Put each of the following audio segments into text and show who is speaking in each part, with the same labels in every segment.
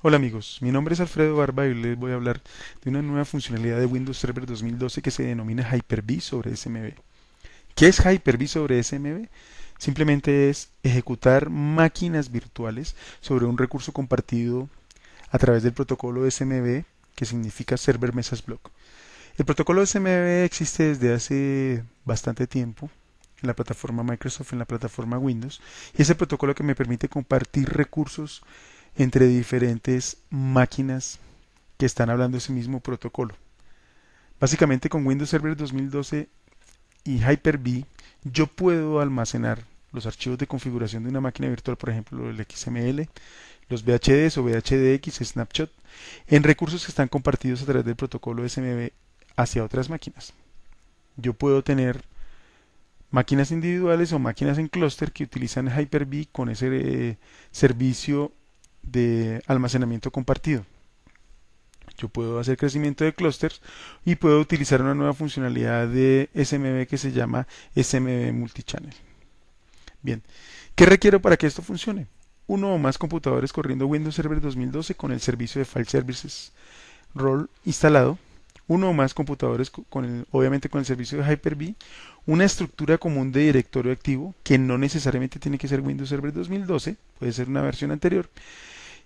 Speaker 1: Hola amigos, mi nombre es Alfredo Barba y les voy a hablar de una nueva funcionalidad de Windows Server 2012 que se denomina Hyper-V sobre SMB. ¿Qué es Hyper-V sobre SMB? Simplemente es ejecutar máquinas virtuales sobre un recurso compartido a través del protocolo SMB, que significa Server Message Block. El protocolo SMB existe desde hace bastante tiempo en la plataforma Microsoft, en la plataforma Windows, y es el protocolo que me permite compartir recursos entre diferentes máquinas que están hablando ese mismo protocolo. Básicamente con Windows Server 2012 y Hyper-V yo puedo almacenar los archivos de configuración de una máquina virtual, por ejemplo el XML, los VHDs o VHDX, Snapshot, en recursos que están compartidos a través del protocolo SMB hacia otras máquinas. Yo puedo tener máquinas individuales o máquinas en clúster que utilizan Hyper-V con ese servicio de almacenamiento compartido. Yo puedo hacer crecimiento de clústeres y puedo utilizar una nueva funcionalidad de SMB que se llama SMB Multichannel. Bien, ¿qué requiero para que esto funcione? Uno o más computadores corriendo Windows Server 2012 con el servicio de File Services Role instalado, uno o más computadores obviamente con el servicio de Hyper-V, una estructura común de directorio activo que no necesariamente tiene que ser Windows Server 2012, puede ser una versión anterior,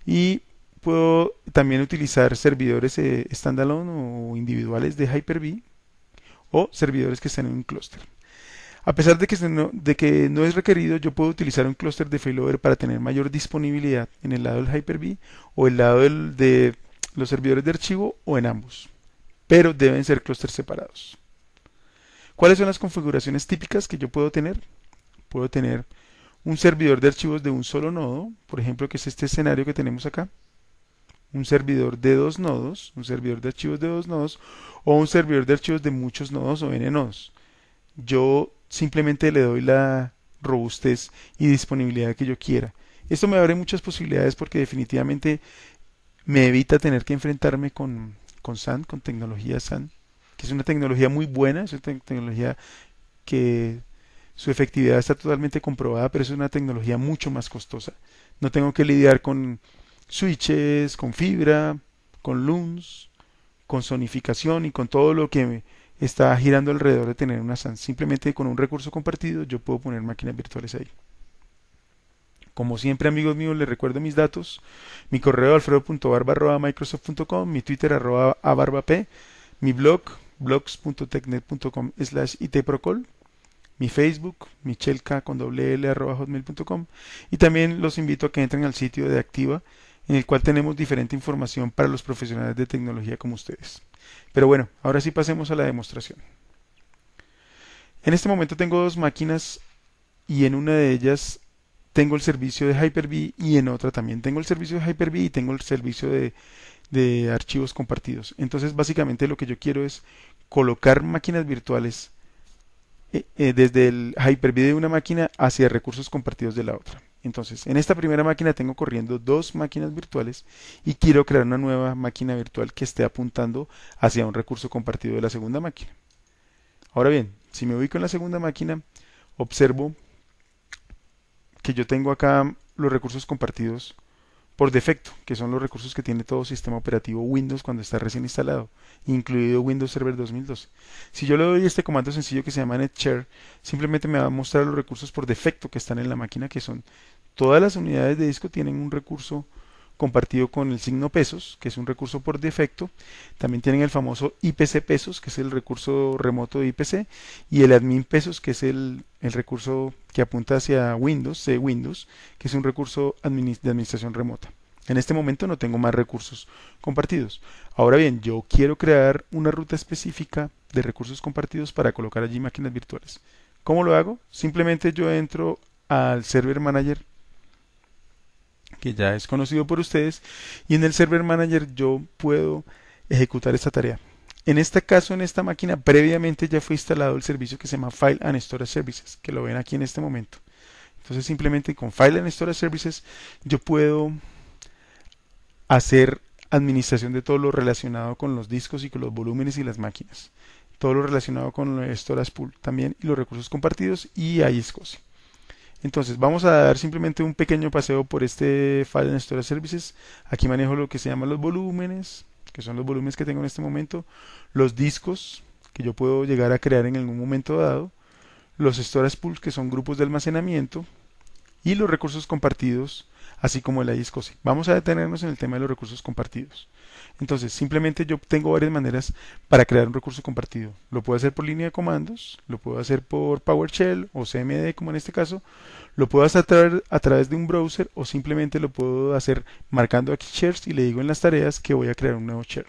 Speaker 1: y puedo también utilizar servidores standalone o individuales de Hyper-V o servidores que están en un clúster. A pesar de que no es requerido, yo puedo utilizar un clúster de failover para tener mayor disponibilidad en el lado del Hyper-V o el lado de los servidores de archivo o en ambos, pero deben ser clústeres separados. ¿Cuáles son las configuraciones típicas que yo puedo tener? Puedo tener un servidor de archivos de un solo nodo, por ejemplo, que es este escenario que tenemos acá, un servidor de dos nodos, un servidor de archivos de dos nodos, o un servidor de archivos de muchos nodos o n nodos. Yo simplemente le doy la robustez y disponibilidad que yo quiera. Esto me abre muchas posibilidades porque definitivamente me evita tener que enfrentarme con SAN, con tecnología SAN, que es una tecnología muy buena, es una tecnología que su efectividad está totalmente comprobada, pero es una tecnología mucho más costosa. No tengo que lidiar con switches, con fibra, con LUNs, con zonificación y con todo lo que está girando alrededor de tener una SAN. Simplemente con un recurso compartido yo puedo poner máquinas virtuales ahí. Como siempre, amigos míos, les recuerdo mis datos. Mi correo alfredo.barba@microsoft.com, mi Twitter @abarbap, mi blog blogs.tecnet.com/itprocol, mi Facebook, michelka con doble l @hotmail.com, y también los invito a que entren al sitio de Activa, en el cual tenemos diferente información para los profesionales de tecnología como ustedes. Pero bueno, ahora sí pasemos a la demostración. En este momento tengo dos máquinas y en una de ellas tengo el servicio de Hyper-V y en otra también tengo el servicio de Hyper-V y tengo el servicio de archivos compartidos. Entonces, básicamente lo que yo quiero es colocar máquinas virtuales desde el Hyper-V de una máquina hacia recursos compartidos de la otra. Entonces, en esta primera máquina tengo corriendo dos máquinas virtuales y quiero crear una nueva máquina virtual que esté apuntando hacia un recurso compartido de la segunda máquina. Ahora bien, si me ubico en la segunda máquina, observo que yo tengo acá los recursos compartidos por defecto, que son los recursos que tiene todo sistema operativo Windows cuando está recién instalado, incluido Windows Server 2012. Si yo le doy este comando sencillo que se llama netshare, simplemente me va a mostrar los recursos por defecto que están en la máquina, que son todas las unidades de disco tienen un recurso compartido con el signo pesos, que es un recurso por defecto. También tienen el famoso IPC pesos, que es el recurso remoto de IPC, y el admin pesos, que es el recurso que apunta hacia Windows, Windows, que es un recurso de administración remota. En este momento no tengo más recursos compartidos. Ahora bien, yo quiero crear una ruta específica de recursos compartidos para colocar allí máquinas virtuales. ¿Cómo lo hago? Simplemente yo entro al Server Manager, que ya es conocido por ustedes, y en el Server Manager yo puedo ejecutar esta tarea. En este caso, en esta máquina, previamente ya fue instalado el servicio que se llama File and Storage Services, que lo ven aquí en este momento. Entonces, simplemente con File and Storage Services yo puedo hacer administración de todo lo relacionado con los discos y con los volúmenes y las máquinas. Todo lo relacionado con el Storage Pool también y los recursos compartidos y iSCSI. Entonces vamos a dar simplemente un pequeño paseo por este File and Storage Services. Aquí manejo lo que se llaman los volúmenes, que son los volúmenes que tengo en este momento, los discos que yo puedo llegar a crear en algún momento dado, los storage pools, que son grupos de almacenamiento, y los recursos compartidos, así como el iSCSI. Vamos a detenernos en el tema de los recursos compartidos. Entonces, simplemente yo tengo varias maneras para crear un recurso compartido. Lo puedo hacer por línea de comandos, lo puedo hacer por PowerShell o CMD, como en este caso, lo puedo hacer a través de un browser o simplemente lo puedo hacer marcando aquí shares y le digo en las tareas que voy a crear un nuevo share.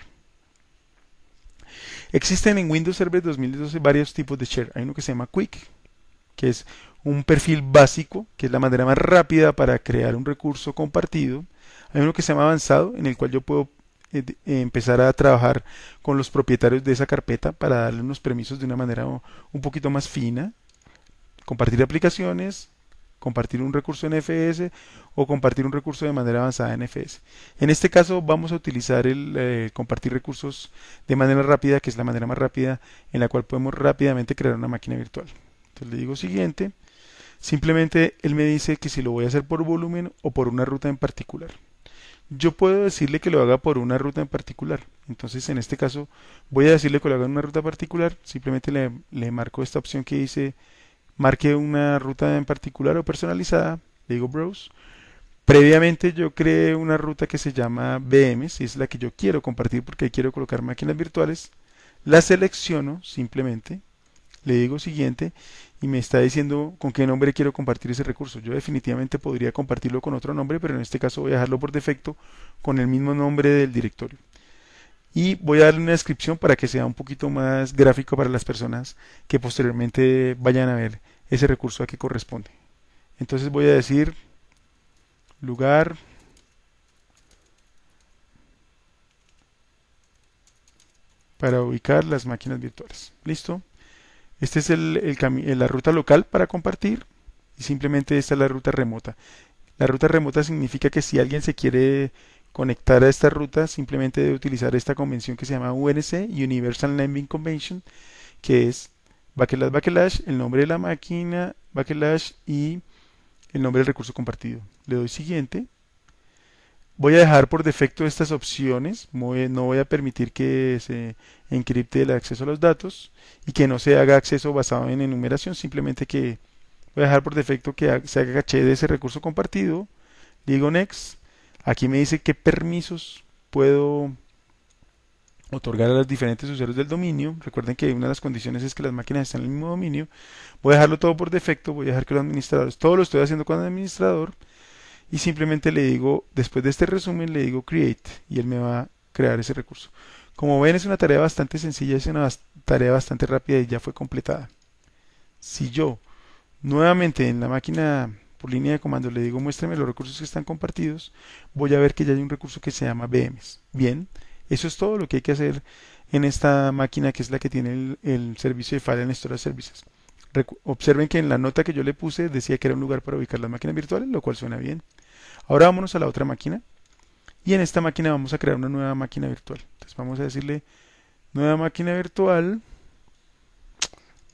Speaker 1: Existen en Windows Server 2012 varios tipos de share. Hay uno que se llama Quick, que es un perfil básico, que es la manera más rápida para crear un recurso compartido. Hay uno que se llama avanzado, en el cual yo puedo empezar a trabajar con los propietarios de esa carpeta para darle unos permisos de una manera un poquito más fina, compartir aplicaciones, compartir un recurso en FS o compartir un recurso de manera avanzada en FS. En este caso vamos a utilizar el compartir recursos de manera rápida, que es la manera más rápida en la cual podemos rápidamente crear una máquina virtual. Entonces le digo siguiente. Simplemente él me dice que si lo voy a hacer por volumen o por una ruta en particular. Yo puedo decirle que lo haga por una ruta en particular. Entonces en este caso voy a decirle que lo haga en una ruta particular. Simplemente le marco esta opción que dice marque una ruta en particular o personalizada. Le digo browse. Previamente yo creé una ruta que se llama VMs y es la que yo quiero compartir porque ahí quiero colocar máquinas virtuales. La selecciono simplemente, le digo siguiente y me está diciendo con qué nombre quiero compartir ese recurso. Yo definitivamente podría compartirlo con otro nombre, pero en este caso voy a dejarlo por defecto con el mismo nombre del directorio. Y voy a darle una descripción para que sea un poquito más gráfico para las personas que posteriormente vayan a ver ese recurso a que corresponde. Entonces voy a decir lugar para ubicar las máquinas virtuales. ¿Listo? Este es la ruta local para compartir y simplemente esta es la ruta remota. La ruta remota significa que si alguien se quiere conectar a esta ruta, simplemente debe utilizar esta convención que se llama UNC, Universal Naming Convention, que es // el nombre de la máquina, / y el nombre del recurso compartido. Le doy siguiente. Voy a dejar por defecto estas opciones, no voy a permitir que se encripte el acceso a los datos y que no se haga acceso basado en enumeración, simplemente que voy a dejar por defecto que se haga caché de ese recurso compartido. Digo next. Aquí me dice qué permisos puedo otorgar a los diferentes usuarios del dominio. Recuerden que una de las condiciones es que las máquinas estén en el mismo dominio. Voy a dejarlo todo por defecto, voy a dejar que los administradores, todo lo estoy haciendo con el administrador. Y simplemente le digo, después de este resumen, le digo create y él me va a crear ese recurso. Como ven, es una tarea bastante sencilla, es una tarea bastante rápida y ya fue completada. Si yo nuevamente en la máquina por línea de comando le digo muéstrame los recursos que están compartidos, voy a ver que ya hay un recurso que se llama VMs. Bien, eso es todo lo que hay que hacer en esta máquina que es la que tiene el servicio de File and Storage Services. Observen que en la nota que yo le puse decía que era un lugar para ubicar las máquinas virtuales, lo cual suena bien. Ahora vámonos a la otra máquina y en esta máquina vamos a crear una nueva máquina virtual. Entonces vamos a decirle nueva máquina virtual.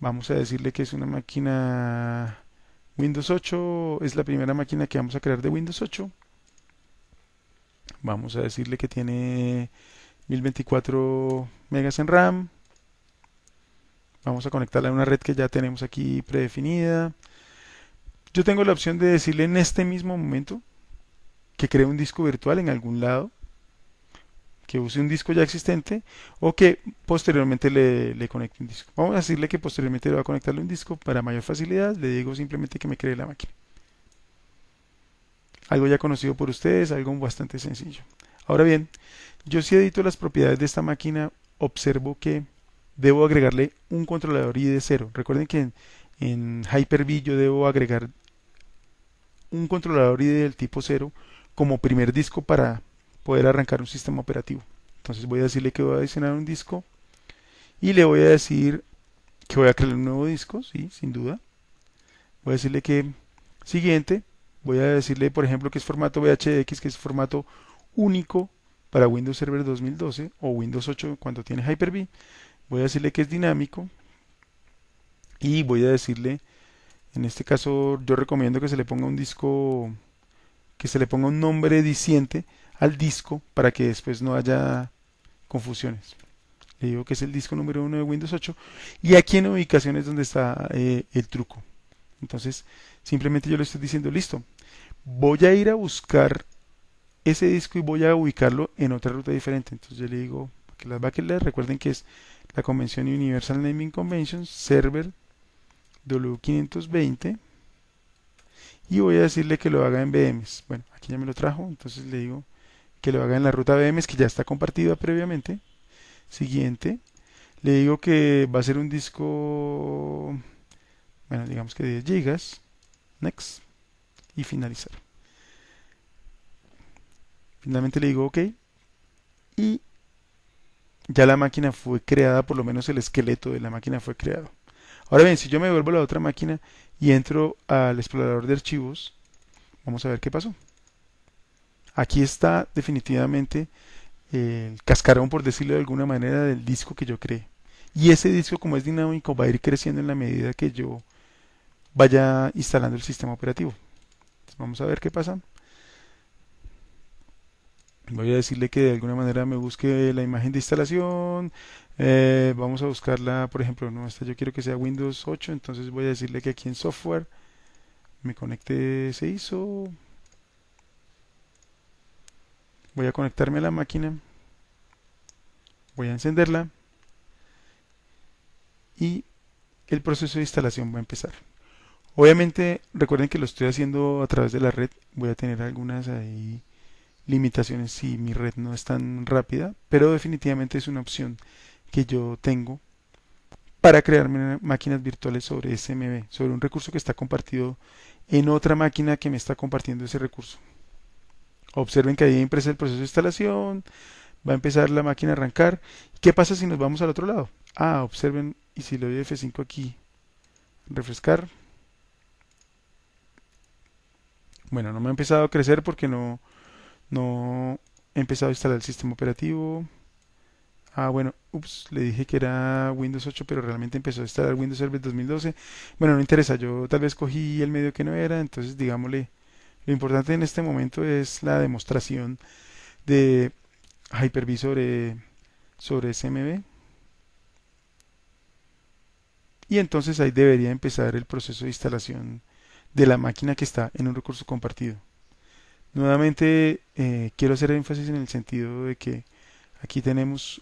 Speaker 1: Vamos a decirle que es una máquina Windows 8, es la primera máquina que vamos a crear de Windows 8. Vamos a decirle que tiene 1024 megas en RAM. Vamos a conectarla a una red que ya tenemos aquí predefinida. Yo tengo la opción de decirle en este mismo momento que cree un disco virtual en algún lado, que use un disco ya existente o que posteriormente le conecte un disco. Vamos a decirle que posteriormente le va a conectarle un disco para mayor facilidad. Le digo simplemente que me cree la máquina. Algo ya conocido por ustedes, algo bastante sencillo. Ahora bien, yo si edito las propiedades de esta máquina, observo que debo agregarle un controlador ID 0. Recuerden que en Hyper-V yo debo agregar un controlador ID del tipo 0 como primer disco para poder arrancar un sistema operativo. Entonces voy a decirle que voy a adicionar un disco y le voy a decir que voy a crear un nuevo disco, sí, sin duda. Voy a decirle que siguiente, voy a decirle por ejemplo que es formato VHX, que es formato único para Windows Server 2012 o Windows 8 cuando tiene Hyper-V. Voy a decirle que es dinámico y voy a decirle En este caso yo recomiendo que se le ponga un disco, que se le ponga un nombre diciente al disco para que después no haya confusiones. Le digo que es el disco número 1 de Windows 8 y aquí en ubicación es donde está el truco. Entonces simplemente yo le estoy diciendo, listo, voy a ir a buscar ese disco y voy a ubicarlo en otra ruta diferente. Entonces yo le digo que las buckets, recuerden que es la convención Universal Naming Convention Server W520 y voy a decirle que lo haga en VMs. Bueno, aquí ya me lo trajo, entonces le digo que lo haga en la ruta VMs que ya está compartida previamente. Siguiente, le digo que va a ser un disco, bueno, digamos que 10 gigas. Next y finalizar. Finalmente le digo OK y ya la máquina fue creada, por lo menos el esqueleto de la máquina fue creado. Ahora bien, si yo me vuelvo a la otra máquina y entro al explorador de archivos, vamos a ver qué pasó. Aquí está definitivamente el cascarón, por decirlo de alguna manera, del disco que yo creé. Y ese disco, como es dinámico, va a ir creciendo en la medida que yo vaya instalando el sistema operativo. Entonces, vamos a ver qué pasa. Voy a decirle que de alguna manera me busque la imagen de instalación. Vamos a buscarla, por ejemplo, no, esta yo quiero que sea Windows 8, entonces voy a decirle que aquí en software me conecte, se hizo. Voy a conectarme a la máquina, voy a encenderla y el proceso de instalación va a empezar. Obviamente, recuerden que lo estoy haciendo a través de la red. Voy a tener algunas ahí limitaciones si mi red no es tan rápida, pero definitivamente es una opción que yo tengo para crear máquinas virtuales sobre SMB, sobre un recurso que está compartido en otra máquina que me está compartiendo ese recurso. Observen que ahí empieza el proceso de instalación, va a empezar la máquina a arrancar. ¿Qué pasa si nos vamos al otro lado? Observen, y si le doy F5 aquí, refrescar. Bueno, no me ha empezado a crecer porque no he empezado a instalar el sistema operativo. Bueno, ups, le dije que era Windows 8, pero realmente empezó a instalar Windows Server 2012. Bueno, no interesa, yo tal vez cogí el medio que no era, entonces digámosle, lo importante en este momento es la demostración de Hyper-V sobre SMB. Y entonces ahí debería empezar el proceso de instalación de la máquina que está en un recurso compartido. Nuevamente, quiero hacer énfasis en el sentido de que aquí tenemos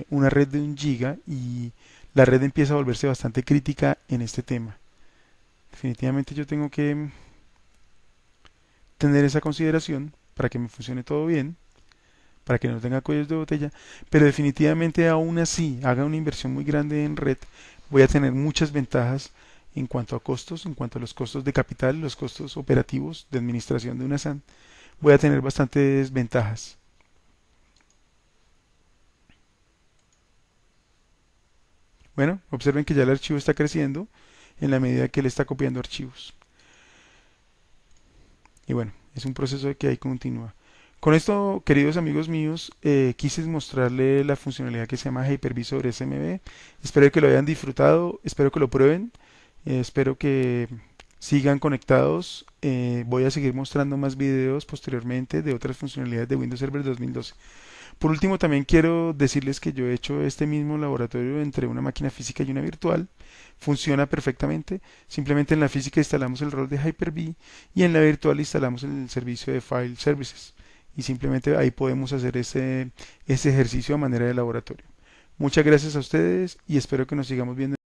Speaker 1: una red de 1 giga y la red empieza a volverse bastante crítica en este tema. Definitivamente yo tengo que tener esa consideración para que me funcione todo bien, para que no tenga cuellos de botella, pero definitivamente aún así haga una inversión muy grande en red, voy a tener muchas ventajas en cuanto a costos, en cuanto a los costos de capital, los costos operativos de administración de una SAN, voy a tener bastantes ventajas. Bueno, observen que ya el archivo está creciendo en la medida que él está copiando archivos. Y bueno, es un proceso que ahí continúa. Con esto, queridos amigos míos, quise mostrarle la funcionalidad que se llama Hyper-V sobre SMB. Espero que lo hayan disfrutado, espero que lo prueben, espero que sigan conectados. Voy a seguir mostrando más videos posteriormente de otras funcionalidades de Windows Server 2012. Por último, también quiero decirles que yo he hecho este mismo laboratorio entre una máquina física y una virtual. Funciona perfectamente. Simplemente en la física instalamos el rol de Hyper-V y en la virtual instalamos el servicio de File Services. Y simplemente ahí podemos hacer ese ejercicio a manera de laboratorio. Muchas gracias a ustedes y espero que nos sigamos viendo.